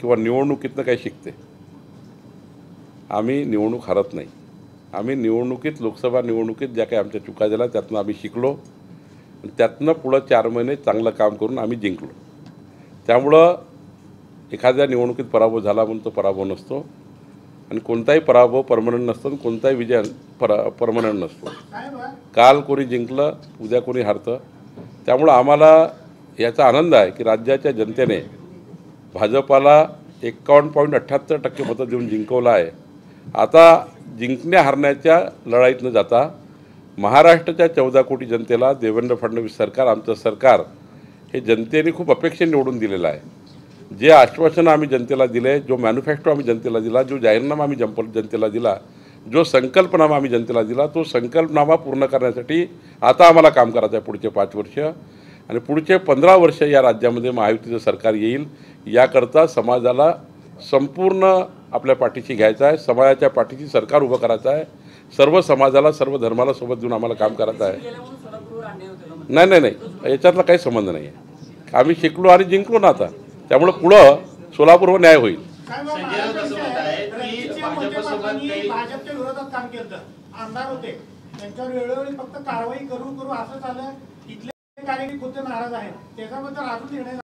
किंवा निवडणुकीतनं काही शिकते. आम्ही निवडणूक हरत नाही. आम्ही निवडणुकीत, लोकसभा निवडणुकीत ज्या काही आमच्या चुका झाल्या त्यातनं आम्ही शिकलो आणि त्यातनं पुढं 4 महिने चांगलं काम करून आम्ही जिंकलो. त्यामुळं एखाद्या निवडणुकीत पराभव झाला म्हणून तो पराभव नसतो आणि कोणताही पराभव परमनंट नसतो आणि कोणताही विजय परमनंट नसतो. काल कोणी जिंकलं, उद्या कोणी हारतं. त्यामुळं आम्हाला याचा आनंद आहे की राज्याच्या जनतेने भाजपाला 51.78% मतं देऊन जिंकवलं आहे. आता जिंकण्या हारण्याच्या लढाईत न जाता महाराष्ट्राच्या 14 कोटी जनतेला देवेंद्र फडणवीस सरकार, आमचं सरकार हे जनतेने खूप अपेक्षेने निवडून दिलेलं आहे. जे आश्वासनं आम्ही जनतेला दिले, जो मॅन्युफॅक्चर आम्ही जनतेला दिला, जो जाहीरनामा आम्ही जनतेला दिला, जो संकल्पनामा आम्ही जनतेला दिला, तो संकल्पनामा पूर्ण करण्यासाठी आता आम्हाला काम करायचं आहे पुढचे 5 वर्ष आणि पुढचे 15 वर्ष या राज्यामध्ये महायुतीचं सरकार येईल. याकरता समाजाला संपूर्ण आपल्या पाठीशी घ्यायचं आहे, समाजाच्या पाठीशी सरकार उभं करायचं आहे, सर्व समाजाला, सर्व धर्माला सोबत देऊन आम्हाला काम करायचं आहे. नाही, याच्यातला काही संबंध नाही आहे. आम्ही शिकलो आणि जिंकलो ना आता, त्यामुळं पुढं सोलापूरवर न्याय होईल. भाजपच्या विरोधात काम केलं, आमदार होते, त्यांच्यावर वेळोवेळी फक्त कारवाई करू असं झालं. इथले कार्यकर्ते नाराज आहेत, त्याच्याबद्दल अजून निर्णय.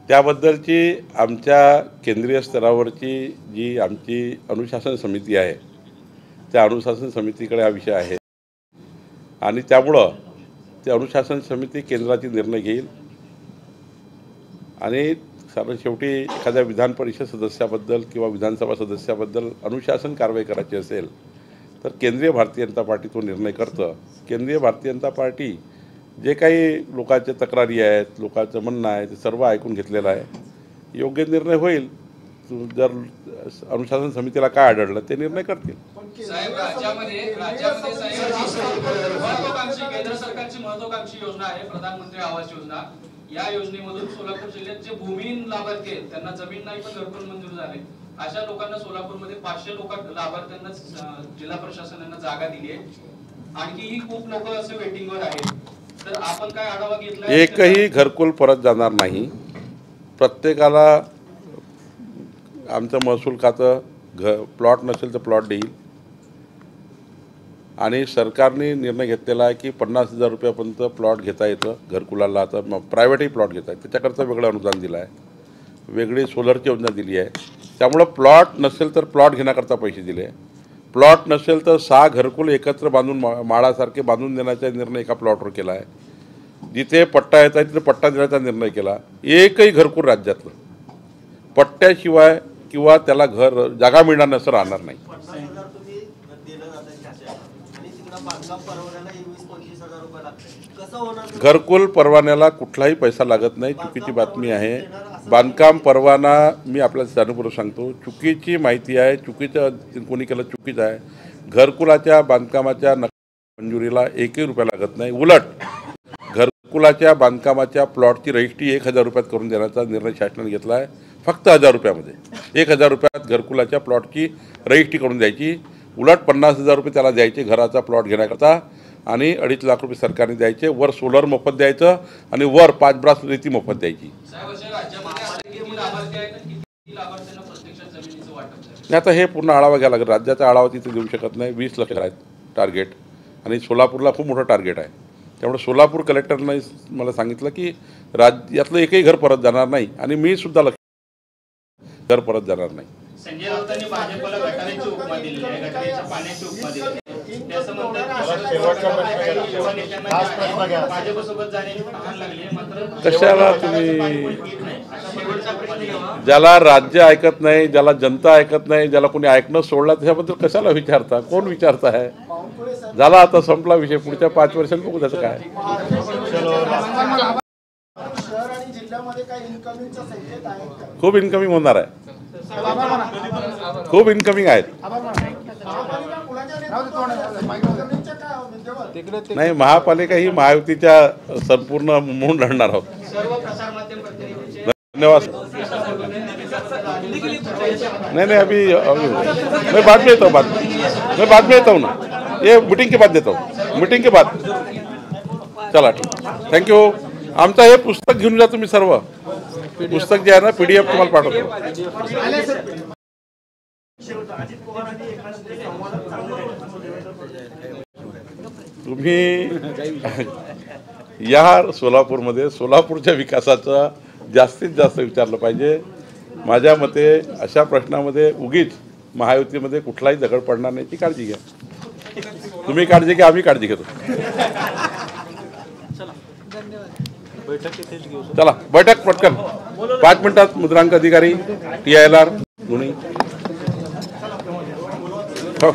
त्याबद्दलची आमच्या केंद्रीय स्तरावरची जी आमची अनुशासन समिती आहे, त्या अनुशासन समितीकडे हा विषय आहे आणि त्यामुळं ते अनुशासन समिती केंद्राची निर्णय घेईल आणि कारण शेवटी एखाद्या विधान परिषद सदस्याबद्दल किंवा विधानसभा सदस्याबद्दल अनुशासन कारवाई करायची असेल तर केंद्रीय भारतीय जनता पार्टी तो निर्णय करतं. केंद्रीय भारतीय जनता पार्टी जे काही लोकांच्या तक्रारी आहेत, लोकांचं म्हणणं आहे, ते सर्व ऐकून घेतलेलं आहे. योग्य निर्णय होईल. जर अनुशासन समितीला काय आढळलं ते निर्णय करतील. साहेब, राज्यामध्ये महत्वाकांक्षी केंद्र सरकारची महत्वाकांक्षी योजना आहे प्रधानमंत्री आवास योजना. या योजनेमधून सोलापूर जिल्ह्यात जे भूमिहीन लाभार्थी आहेत त्यांना जमीन नाही पण घरकुल मंजूर झाले, अशा लोकांना सोलापूरमध्ये 500 लाभार्थ्यांना जिल्हा प्रशासनाने जागा दिली आहे. आणखीही खूप लोक असे वेटिंगवर आहेत. तर आपण काय आढावा घेतला? एकही घरकुल परत जाणार नाही. प्रत्येकाला आमचं महसूल खातं प्लॉट नसेल तर प्लॉट देईल आणि सरकारने निर्णय घेतलेला आहे की 50,000 रुपयापर्यंत प्लॉट घेता येतं घरकुलाला. आता प्रायव्हेटही प्लॉट घेता येतं, त्याच्याकरता वेगळं अनुदान दिलं आहे, वेगळी सोलरची योजना दिली आहे. त्यामुळं प्लॉट नसेल तर प्लॉट घेण्याकरता पैसे दिले, प्लॉट नसेल तर 6 घरकुल एकत्र बांधून माळासारखे बांधून देण्याचा निर्णय एका प्लॉटवर केला आहे. जिथे पट्टा येत आहे तिथे पट्टा देण्याचा निर्णय केला. एकही घरकुल राज्यातलं पट्ट्याशिवाय किंवा त्याला घर जागा मिळणार नाही असं राहणार नाही. 50,000 तुम्ही दिलं जातं शासनाला आणि तिकडं बांधकाम परवान्याला 20-25,000 रुपये लागतात. कसं होणार? घरकुल परवान्याला कुठलाही पैसा लागत नाही. चुकीची बातमी आहे. बांधकाम परवाना मी आपल्याला जाणीवपूर्वक सांगतो, चुकीची माहिती आहे. चुकीचं कोणी केलं चुकीचं आहे. घरकुलाच्या बांधकामाच्या मंजुरीला 1 रुपया लागत नाही. उलट घरकुलाच्या बांधकामाच्या प्लॉटची रजिस्ट्री 1,000 रुपयात करून देण्याचा निर्णय शासनाने घेतला आहे. फक्त 1,000 रुपयामध्ये 1,000 रुपयात घरकुलाच्या प्लॉटची रजिस्ट्री करून द्यायची. उलट 50,000 रुपये त्याला द्यायचे घराचा प्लॉट घेण्याकरता आणि 2.5 लाख रुपये सरकारने द्यायचे. वर सोलर मोफत द्यायचं आणि वर 5 ब्रास रेती मोफत द्यायची. आता हे पूर्ण आढावा घ्यायला लागेल. राज्याचा आढावा तिथे देऊ शकत नाही. 20 लाख आहेत टार्गेट आणि सोलापूरला खूप मोठं टार्गेट आहे. त्यामुळे सोलापूर कलेक्टरने मला सांगितलं की राज्यातलं एकही घर परत जाणार नाही आणि मी सुद्धा घर परत जाणार नाही. संजय राऊतांनी भाजपला गटारीची उपमा दिलेली आहे, गटारीच्या पाण्याची उपमा दिलेली आहे. त्याचं म्हणतात भाजपसोबत जाण्याची तहान लागली. मात्र कशाला तुम्ही ज्याला राज्य ऐकत नाही, ज्याला जनता ऐकत नाही, ज्याला कोणी ऐकणं सोडलं त्याच्याबद्दल कशाला विचारता? कोण विचारता आहे? झाला आता संपला विषय. पुढच्या 5 वर्षांनी बघू त्याचं काय. खूप इन्कमिंग होणार आहे. खूप इन्कमिंग आहेत. नाही, महापालिका ही महायुतीच्या संपूर्ण म्हणून लढणार आहोत. धन्यवाद. नहीं अभी मैं बाद में देता हूँ. मैं बाद में देता हूँ ना, ये मीटिंग के बाद देता हूँ. मीटिंग के बाद. चला ठीक, थँक्यू. आमचं हे पुस्तक घेऊन जा तुम्ही सर्व. पुस्तक जे आहे ना PDF तुम्हाला पाठवतो. तुम्ही या सोलापूरमध्ये सोलापूरच्या विकासाचा जास्तीत जास्त विचारलं पाहिजे. माझ्या मते अशा प्रश्नामध्ये उगीच महायुतीमध्ये कुठलाही दगड पडणार नाही ती काळजी घ्या. तुम्ही काळजी घ्या, आम्ही काळजी घेतो. चला बैठक पटकन 5 मिनिटात. मुद्रांक अधिकारी TILR दोन्ही हो.